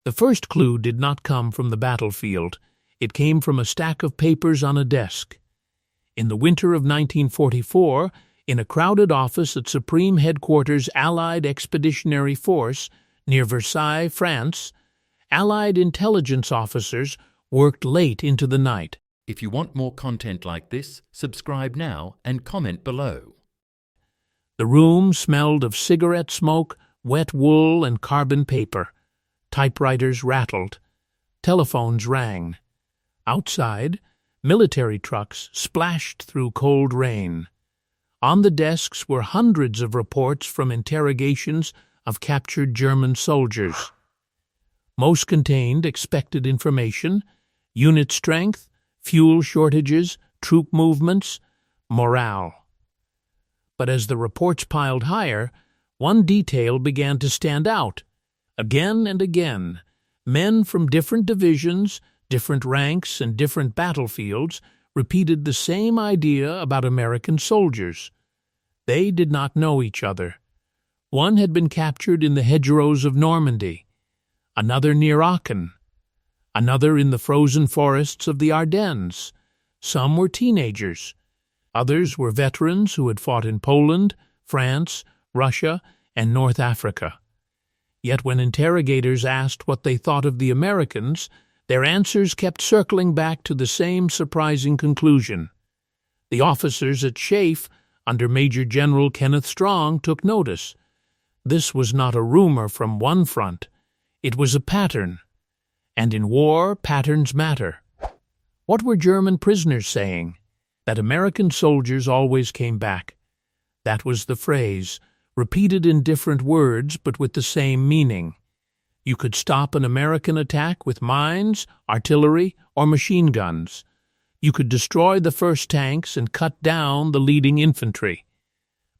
The first clue did not come from the battlefield. It came from a stack of papers on a desk. In the winter of 1944, in a crowded office at Supreme Headquarters Allied Expeditionary Force near Versailles, France, Allied intelligence officers worked late into the night. If you want more content like this, subscribe now and comment below. The room smelled of cigarette smoke, wet wool, and carbon paper. Typewriters rattled. Telephones rang. Outside, military trucks splashed through cold rain. On the desks were hundreds of reports from interrogations of captured German soldiers. Most contained expected information, unit strength, fuel shortages, troop movements, morale. But as the reports piled higher, one detail began to stand out. Again and again, men from different divisions, different ranks, and different battlefields repeated the same idea about American soldiers. They did not know each other. One had been captured in the hedgerows of Normandy, another near Aachen, another in the frozen forests of the Ardennes. Some were teenagers. Others were veterans who had fought in Poland, France, Russia, and North Africa. Yet when interrogators asked what they thought of the Americans, their answers kept circling back to the same surprising conclusion. The officers at SHAEF, under Major General Kenneth Strong, took notice. This was not a rumor from one front. It was a pattern. And in war, patterns matter. What were German prisoners saying? That American soldiers always came back. That was the phrase, repeated in different words but with the same meaning. You could stop an American attack with mines, artillery, or machine guns. You could destroy the first tanks and cut down the leading infantry.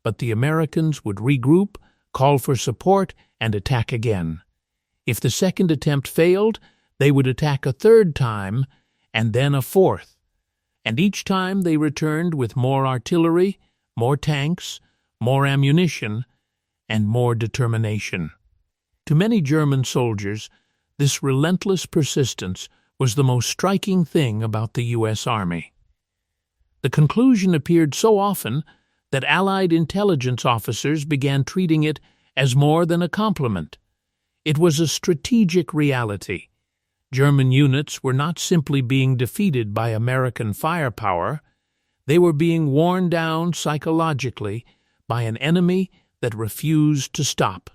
But the Americans would regroup, call for support, and attack again. If the second attempt failed, they would attack a third time, and then a fourth. And each time they returned with more artillery, more tanks, more ammunition, and more determination. To many German soldiers, this relentless persistence was the most striking thing about the U.S. Army. The conclusion appeared so often that Allied intelligence officers began treating it as more than a compliment. It was a strategic reality. German units were not simply being defeated by American firepower, they were being worn down psychologically by an enemy that refused to stop.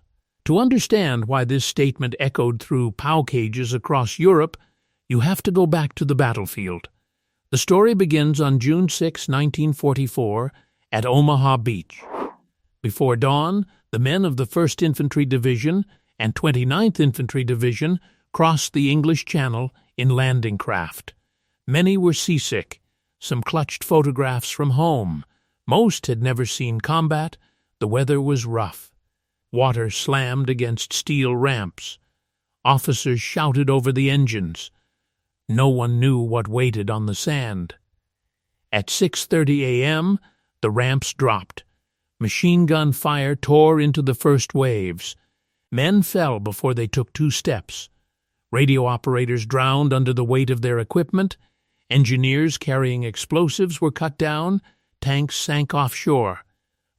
To understand why this statement echoed through POW cages across Europe, you have to go back to the battlefield. The story begins on June 6, 1944, at Omaha Beach. Before dawn, the men of the 1st Infantry Division and 29th Infantry Division crossed the English Channel in landing craft. Many were seasick. Some clutched photographs from home. Most had never seen combat. The weather was rough. Water slammed against steel ramps. Officers shouted over the engines. No one knew what waited on the sand. At 6:30 a.m., the ramps dropped. Machine gun fire tore into the first waves. Men fell before they took 2 steps. Radio operators drowned under the weight of their equipment. Engineers carrying explosives were cut down. Tanks sank offshore.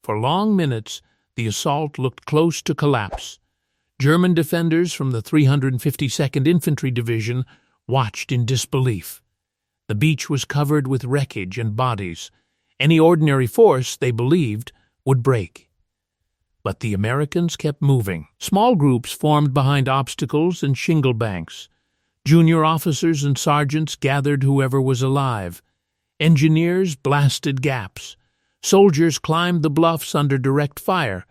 For long minutes, the assault looked close to collapse. German defenders from the 352nd Infantry Division watched in disbelief. The beach was covered with wreckage and bodies. Any ordinary force, they believed, would break. But the Americans kept moving. Small groups formed behind obstacles and shingle banks. Junior officers and sergeants gathered whoever was alive. Engineers blasted gaps. Soldiers climbed the bluffs under direct fire.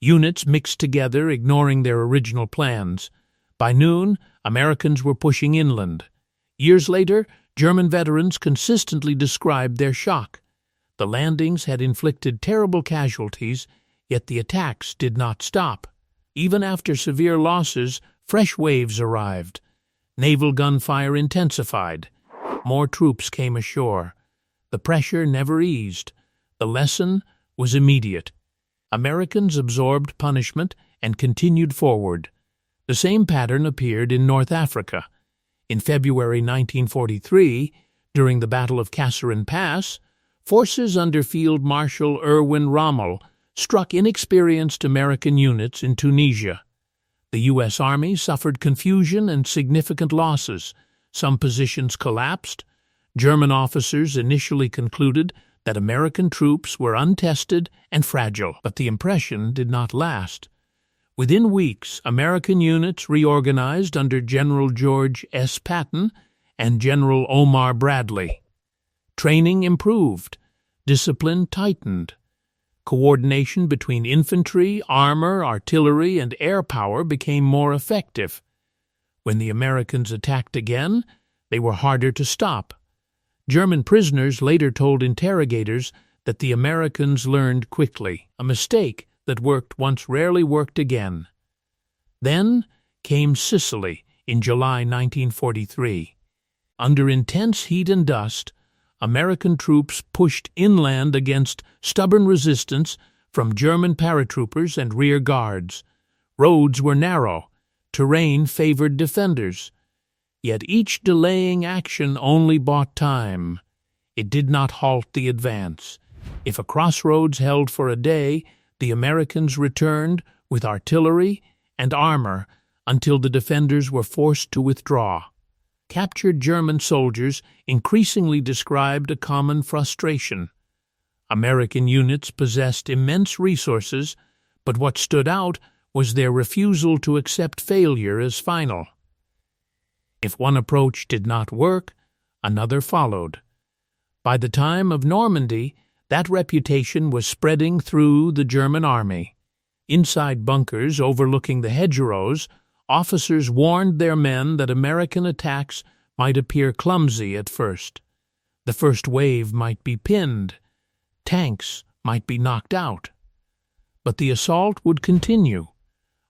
Units mixed together, ignoring their original plans. By noon, Americans were pushing inland. Years later, German veterans consistently described their shock. The landings had inflicted terrible casualties, yet the attacks did not stop. Even after severe losses, fresh waves arrived. Naval gunfire intensified. More troops came ashore. The pressure never eased. The lesson was immediate. Americans absorbed punishment and continued forward. The same pattern appeared in North Africa. In February 1943, during the Battle of Kasserine Pass, forces under Field Marshal Erwin Rommel struck inexperienced American units in Tunisia. The U.S. Army suffered confusion and significant losses. Some positions collapsed. German officers initially concluded that American troops were untested and fragile, but the impression did not last. Within weeks, American units reorganized under General George S. Patton and General Omar Bradley. Training improved. Discipline tightened. Coordination between infantry, armor, artillery, and air power became more effective. When the Americans attacked again, they were harder to stop. German prisoners later told interrogators that the Americans learned quickly, a mistake that worked once rarely worked again. Then came Sicily in July 1943. Under intense heat and dust, American troops pushed inland against stubborn resistance from German paratroopers and rear guards. Roads were narrow. Terrain favored defenders. Yet each delaying action only bought time. It did not halt the advance. If a crossroads held for a day, the Americans returned with artillery and armor until the defenders were forced to withdraw. Captured German soldiers increasingly described a common frustration. American units possessed immense resources, but what stood out was their refusal to accept failure as final. If one approach did not work, another followed. By the time of Normandy, that reputation was spreading through the German army. Inside bunkers overlooking the hedgerows, officers warned their men that American attacks might appear clumsy at first. The first wave might be pinned. Tanks might be knocked out. But the assault would continue.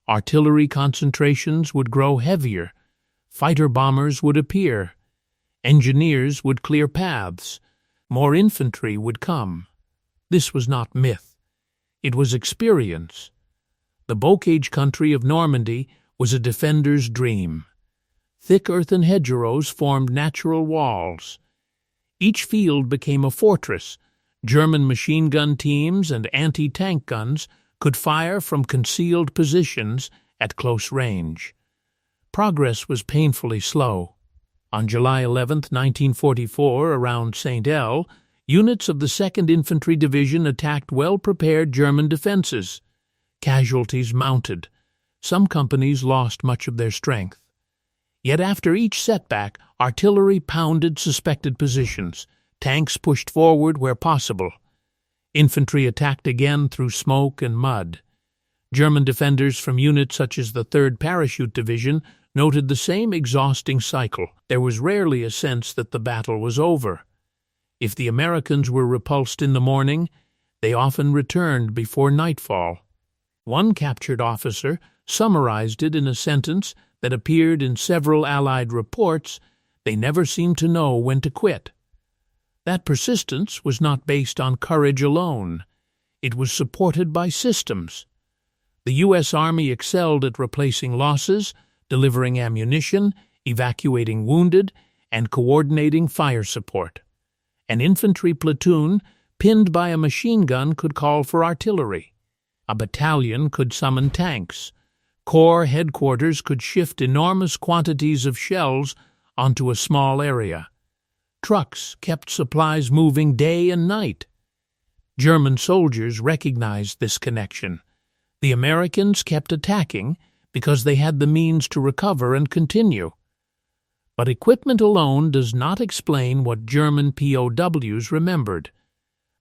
Artillery concentrations would grow heavier. Fighter bombers would appear. Engineers would clear paths. More infantry would come. This was not myth. It was experience. The bocage country of Normandy was a defender's dream. Thick earthen hedgerows formed natural walls. Each field became a fortress. German machine gun teams and anti-tank guns could fire from concealed positions at close range. Progress was painfully slow. On July 11, 1944, around St. El, units of the 2nd Infantry Division attacked well-prepared German defenses. Casualties mounted. Some companies lost much of their strength. Yet after each setback, artillery pounded suspected positions. Tanks pushed forward where possible. Infantry attacked again through smoke and mud. German defenders from units such as the 3rd Parachute Division noted the same exhausting cycle. There was rarely a sense that the battle was over. If the Americans were repulsed in the morning, they often returned before nightfall. One captured officer summarized it in a sentence that appeared in several Allied reports: "They never seemed to know when to quit." That persistence was not based on courage alone. It was supported by systems. The U.S. Army excelled at replacing losses, delivering ammunition, evacuating wounded, and coordinating fire support. An infantry platoon pinned by a machine gun could call for artillery. A battalion could summon tanks. Corps headquarters could shift enormous quantities of shells onto a small area. Trucks kept supplies moving day and night. German soldiers recognized this connection. The Americans kept attacking because they had the means to recover and continue. But equipment alone does not explain what German POWs remembered.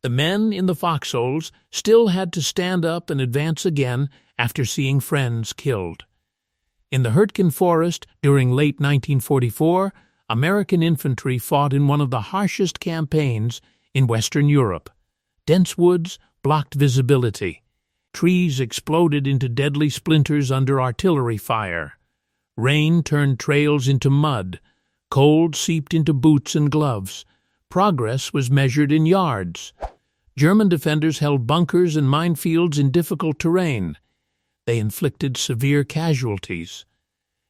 The men in the foxholes still had to stand up and advance again after seeing friends killed. In the Hürtgen Forest during late 1944, American infantry fought in one of the harshest campaigns in Western Europe. Dense woods blocked visibility. Trees exploded into deadly splinters under artillery fire. Rain turned trails into mud. Cold seeped into boots and gloves. Progress was measured in yards. German defenders held bunkers and minefields in difficult terrain. They inflicted severe casualties.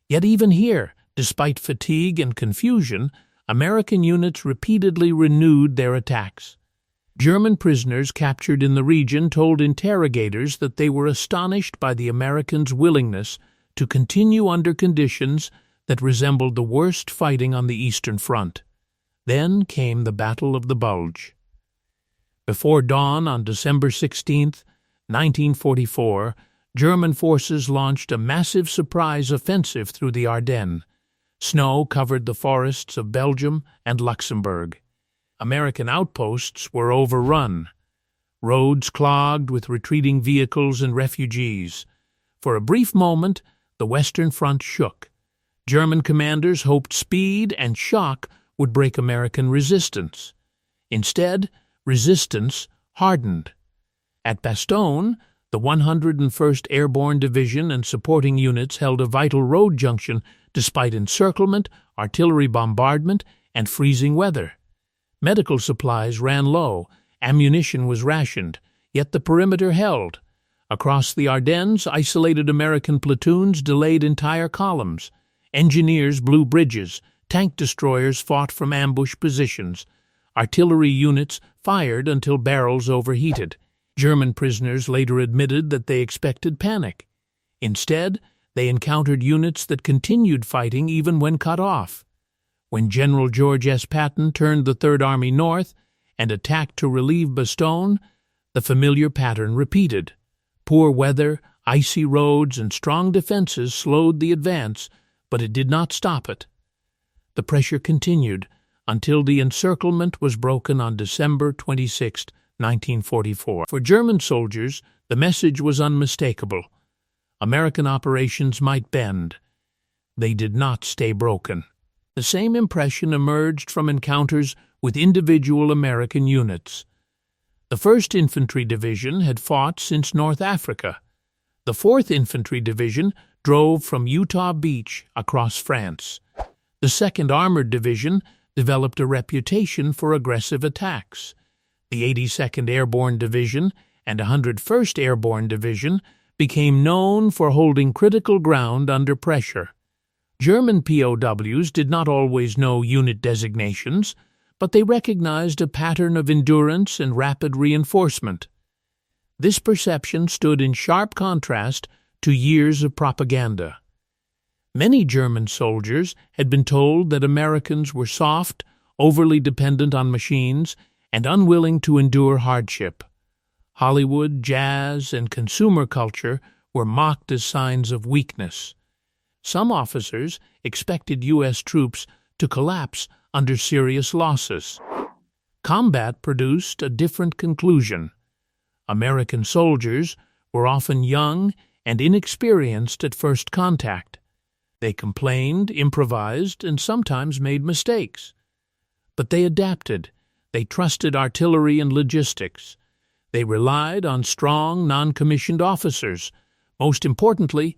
Yet even here, despite fatigue and confusion, American units repeatedly renewed their attacks. German prisoners captured in the region told interrogators that they were astonished by the Americans' willingness to continue under conditions that resembled the worst fighting on the Eastern Front. Then came the Battle of the Bulge. Before dawn on December 16, 1944, German forces launched a massive surprise offensive through the Ardennes. Snow covered the forests of Belgium and Luxembourg. American outposts were overrun, roads clogged with retreating vehicles and refugees. For a brief moment, the Western Front shook. German commanders hoped speed and shock would break American resistance. Instead, resistance hardened. At Bastogne, the 101st Airborne Division and supporting units held a vital road junction despite encirclement, artillery bombardment, and freezing weather. Medical supplies ran low, ammunition was rationed, yet the perimeter held. Across the Ardennes, isolated American platoons delayed entire columns. Engineers blew bridges, tank destroyers fought from ambush positions. Artillery units fired until barrels overheated. German prisoners later admitted that they expected panic. Instead, they encountered units that continued fighting even when cut off. When General George S. Patton turned the Third Army north and attacked to relieve Bastogne, the familiar pattern repeated. Poor weather, icy roads, and strong defenses slowed the advance, but it did not stop it. The pressure continued until the encirclement was broken on December 26, 1944. For German soldiers, the message was unmistakable. American operations might bend. They did not stay broken. The same impression emerged from encounters with individual American units. The 1st Infantry Division had fought since North Africa. The 4th Infantry Division drove from Utah Beach across France. The 2nd Armored Division developed a reputation for aggressive attacks. The 82nd Airborne Division and 101st Airborne Division became known for holding critical ground under pressure. German POWs did not always know unit designations, but they recognized a pattern of endurance and rapid reinforcement. This perception stood in sharp contrast to years of propaganda. Many German soldiers had been told that Americans were soft, overly dependent on machines, and unwilling to endure hardship. Hollywood, jazz, and consumer culture were mocked as signs of weakness. Some officers expected U.S. troops to collapse under serious losses. Combat produced a different conclusion. American soldiers were often young and inexperienced at first contact. They complained, improvised, and sometimes made mistakes. But they adapted. They trusted artillery and logistics. They relied on strong, non-commissioned officers. Most importantly,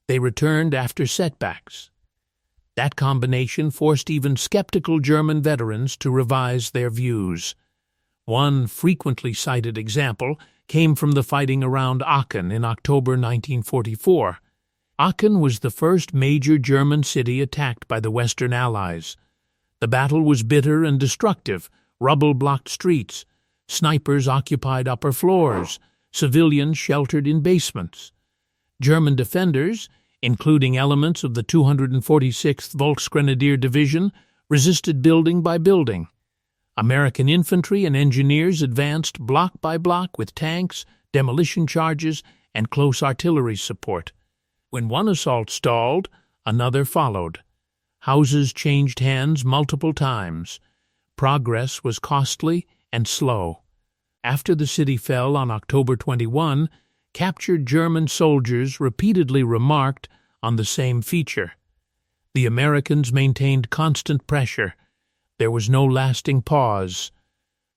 they returned after setbacks. That combination forced even skeptical German veterans to revise their views. One frequently cited example came from the fighting around Aachen in October 1944. Aachen was the first major German city attacked by the Western Allies. The battle was bitter and destructive. Rubble blocked streets. Snipers occupied upper floors. Civilians sheltered in basements. German defenders, including elements of the 246th Volksgrenadier Division, resisted building by building. American infantry and engineers advanced block by block with tanks, demolition charges, and close artillery support. When one assault stalled, another followed. Houses changed hands multiple times. Progress was costly and slow. After the city fell on October 21, captured German soldiers repeatedly remarked on the same feature. The Americans maintained constant pressure. There was no lasting pause.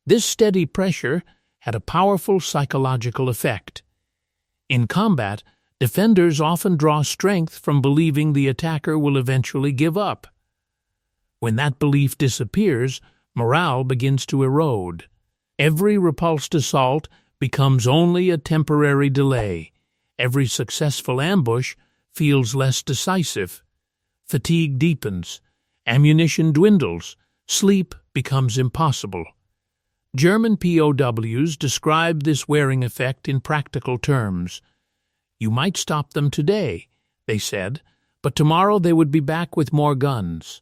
This steady pressure had a powerful psychological effect. In combat, defenders often draw strength from believing the attacker will eventually give up. When that belief disappears, morale begins to erode. Every repulsed assault becomes only a temporary delay. Every successful ambush feels less decisive. fatigue deepens, ammunition dwindles, sleep becomes impossible. German POWs described this wearing effect in practical terms. You might stop them today, they said, but tomorrow they would be back with more guns.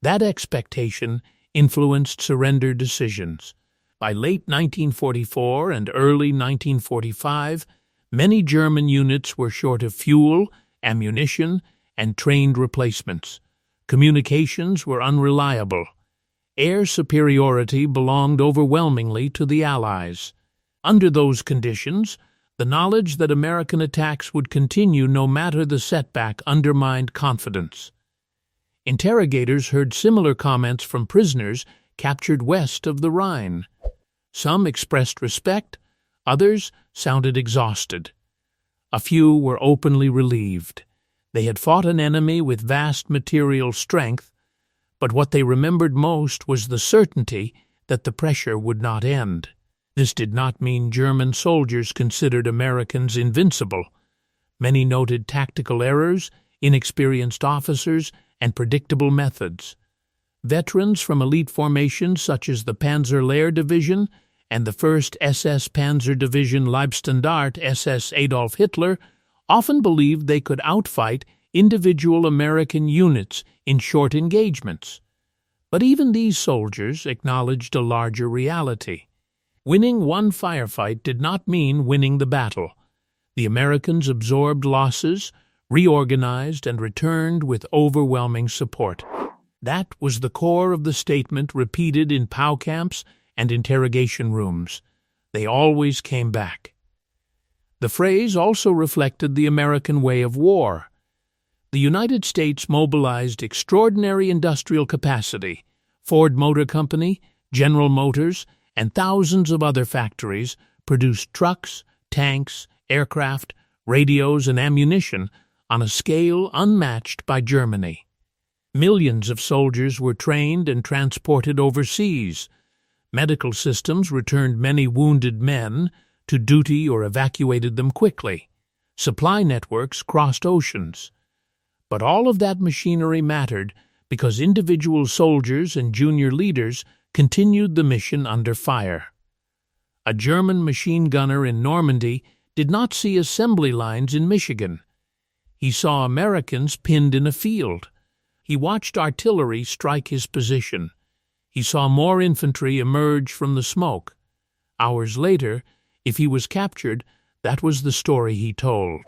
That expectation influenced surrender decisions. By late 1944 and early 1945, many German units were short of fuel, ammunition, and trained replacements. Communications were unreliable. Air superiority belonged overwhelmingly to the Allies. Under those conditions, the knowledge that American attacks would continue no matter the setback undermined confidence. Interrogators heard similar comments from prisoners captured west of the Rhine. Some expressed respect, others sounded exhausted. A few were openly relieved. They had fought an enemy with vast material strength, but what they remembered most was the certainty that the pressure would not end. This did not mean German soldiers considered Americans invincible. Many noted tactical errors, inexperienced officers, and predictable methods. Veterans from elite formations such as the Panzer-Lehr Division and the 1st SS Panzer Division Leibstandarte SS Adolf Hitler often believed they could outfight individual American units in short engagements. But even these soldiers acknowledged a larger reality. Winning one firefight did not mean winning the battle. The Americans absorbed losses, reorganized, and returned with overwhelming support. That was the core of the statement repeated in POW camps and interrogation rooms. They always came back. The phrase also reflected the American way of war. The United States mobilized extraordinary industrial capacity. Ford Motor Company, General Motors, and thousands of other factories produced trucks, tanks, aircraft, radios, and ammunition on a scale unmatched by Germany. Millions of soldiers were trained and transported overseas. Medical systems returned many wounded men to duty or evacuated them quickly. Supply networks crossed oceans. But all of that machinery mattered because individual soldiers and junior leaders continued the mission under fire. A German machine gunner in Normandy did not see assembly lines in Michigan. He saw Americans pinned in a field. He watched artillery strike his position. He saw more infantry emerge from the smoke. Hours later, if he was captured, that was the story he told.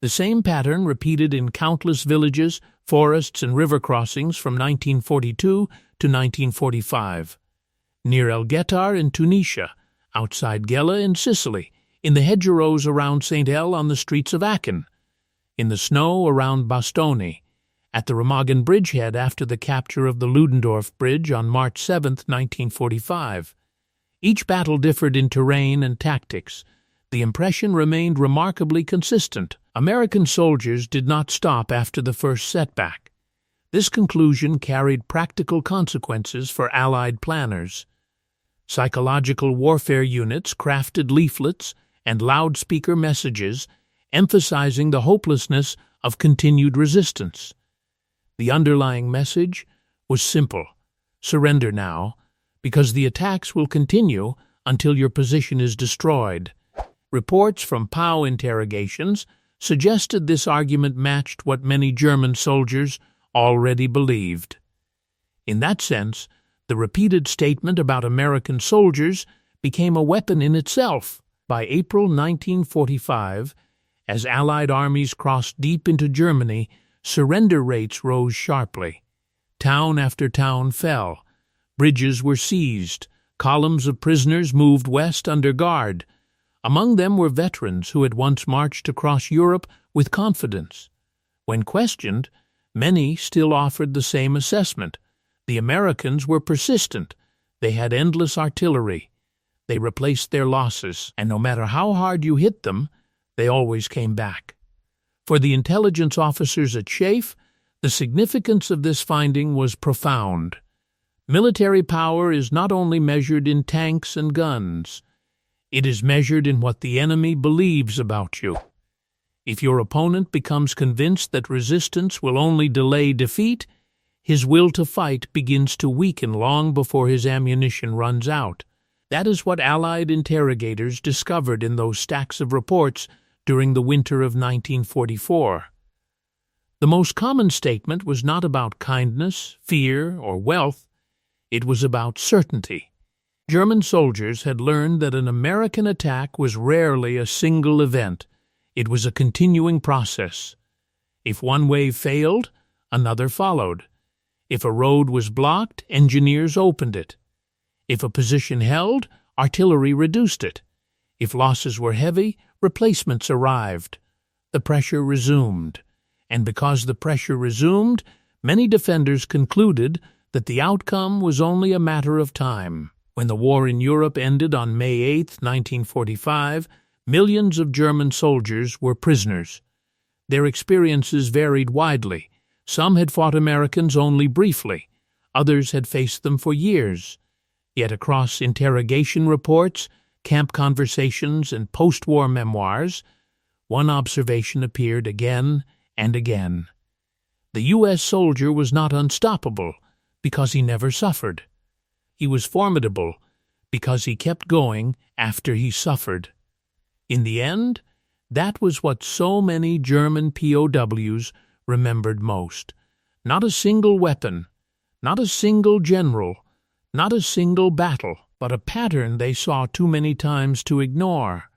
The same pattern repeated in countless villages, forests, and river crossings from 1942 to 1945. Near El Guettar in Tunisia, outside Gela in Sicily, in the hedgerows around St. El on the streets of Aachen, in the snow around Bastogne, at the Remagen bridgehead after the capture of the Ludendorff bridge on March 7, 1945. Each battle differed in terrain and tactics. The impression remained remarkably consistent. American soldiers did not stop after the first setback. This conclusion carried practical consequences for Allied planners. Psychological warfare units crafted leaflets and loudspeaker messages emphasizing the hopelessness of continued resistance. The underlying message was simple: surrender now, because the attacks will continue until your position is destroyed. Reports from POW interrogations suggested this argument matched what many German soldiers already believed. In that sense, the repeated statement about American soldiers became a weapon in itself. By April 1945, as Allied armies crossed deep into Germany, surrender rates rose sharply. Town after town fell. Bridges were seized. Columns of prisoners moved west under guard. Among them were veterans who had once marched across Europe with confidence. When questioned, many still offered the same assessment. The Americans were persistent. They had endless artillery. They replaced their losses, and no matter how hard you hit them, they always came back. For the intelligence officers at SHAEF, the significance of this finding was profound. Military power is not only measured in tanks and guns. It is measured in what the enemy believes about you. If your opponent becomes convinced that resistance will only delay defeat, his will to fight begins to weaken long before his ammunition runs out. That is what Allied interrogators discovered in those stacks of reports during the winter of 1944. The most common statement was not about kindness, fear, or wealth. It was about certainty. German soldiers had learned that an American attack was rarely a single event. It was a continuing process. If one wave failed, another followed. If a road was blocked, engineers opened it. If a position held, artillery reduced it. If losses were heavy, replacements arrived. The pressure resumed. And because the pressure resumed, many defenders concluded that the outcome was only a matter of time. When the war in Europe ended on May 8, 1945, millions of German soldiers were prisoners. Their experiences varied widely. Some had fought Americans only briefly. Others had faced them for years. Yet across interrogation reports, camp conversations, and post-war memoirs, one observation appeared again and again. The U.S. soldier was not unstoppable because he never suffered. He was formidable because he kept going after he suffered. In the end, that was what so many German POWs remembered most. Not a single weapon, not a single general, not a single battle, but a pattern they saw too many times to ignore.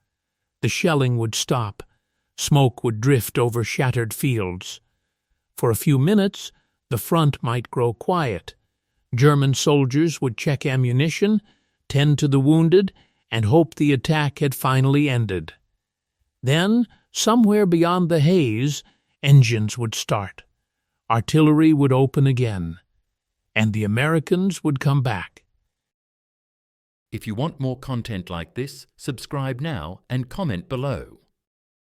The shelling would stop. Smoke would drift over shattered fields. For a few minutes, the front might grow quiet. German soldiers would check ammunition, tend to the wounded, and hope the attack had finally ended. Then, somewhere beyond the haze, engines would start. Artillery would open again. And the Americans would come back. If you want more content like this, subscribe now and comment below.